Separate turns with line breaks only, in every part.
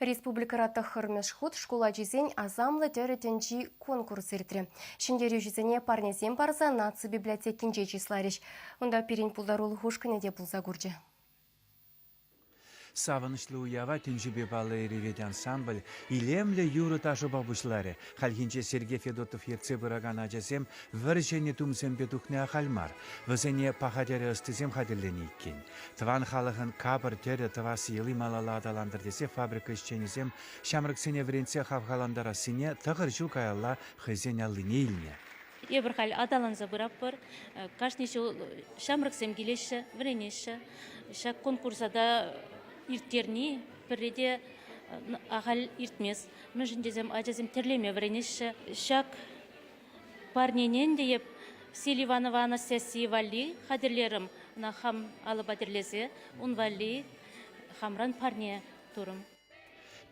Республикара тахырмеш худ школа жизнь азамлы тәрітінжі конкурс иртірі. Шендері жүзіне парнезен барза наци библиотекин числариш. Онда перен пулдарулы хушкіне де пулза гурджи.
Савынышлы уява тенжібе балы ревет ансамбль, илемлі юры ташы бабушлары. Халхинче Сергей Федотов ерце бұраган ажасем, вір және тумсем бедухне ахалмар. Візіне пахадері ыстызем хадерлені иккен. Тван халығын кабыр тері твасы елі малала адаландыр десе фабрика ішченізем, шамрыксене вренце хавхаландара сине тығыр жыл каялла хызен алыне илне.
Ебірхал адаланза бұрап бір, каждый жыл шамрыксем келеші, вренеші, шак конкурсада ирттерни бірреде ағал иртмес. Мүжіндезем ажазем терлеме вренеші. Шак парненен deyip Селиванова Анастасия Валли хадерлерім на хам алыбадерлезе, он Валли хамран парне турым.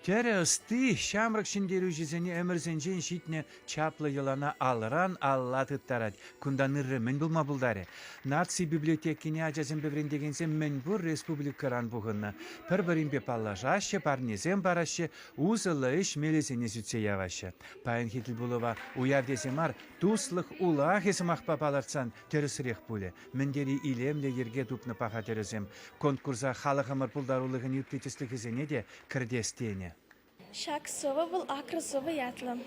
Тәрі ысты шамрық шындері жүзіне әмірзенжен шитне чаплы елана алыран аллаты тарад. Күнданыры мен бұлма бұлдары. Наци библиотекіне ажазын беврендегенсе мен бұр республикаран бұғынна. Пір-бірін бе паллажашы, парнезен барашы, ұзылы іш мелесіне зүтсе явашы. Пайын хетіл бұлыва уявдесемар, туслық улақ есім ақпапаларцан терісірек бұлы. Мендері илемле ерге тупны паға терізем. Конкурса халықымыр пұлдарулығын юптетістік ізіне де кірдестене.
Шак сова был акросова ятлым.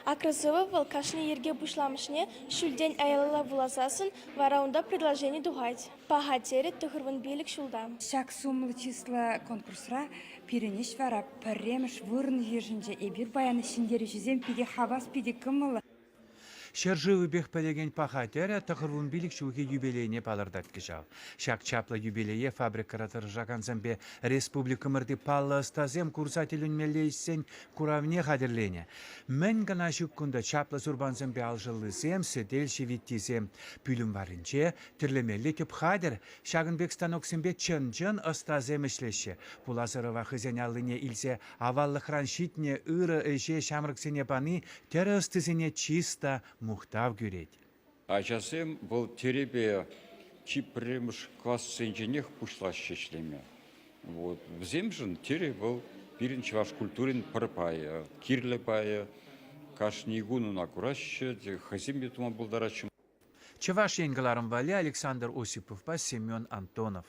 Акросова был кашни ерге бушламышне шүлден айылала буласасын, вараунда предложение дугать. Пахатери тухырван белик шулдам.
Шак сумлы числа конкурсра перенеш вара парремеш вырн ежінже эбир баяны шиндері жүзем пиде хавас пиде кымылы.
Шержывы бех пелеген пахатера тахырвун билик шуге юбилейне палырдат кешал. Шак чапла юбилее фабрикаратыр жакансамбе республика мырды палла стазем курсателін мелейсен куравне хадерлене. Мен гана шуккунда чапла сурбансамбе алжылысем, седел шевиттисем. Пүлім варынче, тірлемелі төп хадер, шагынбек станоксембе чын-чын ыстазем ішлеші. Пуласырыва хызен алыне илсе аваллықран шитне ыры эше шамрыксене паны, тері ыстызене чиста мұқтав көреді.
Ажасем бұл теребе чипремш класс инженех пушлаш шешлеме. Вот вземжен тере бұл бірінші ваш культурин парпая, кирлебая, кашнигуну накураще, хазиме тума бұлдарачым.
Чеваш енгіларым вали Александр Осипов, Семен Антонов.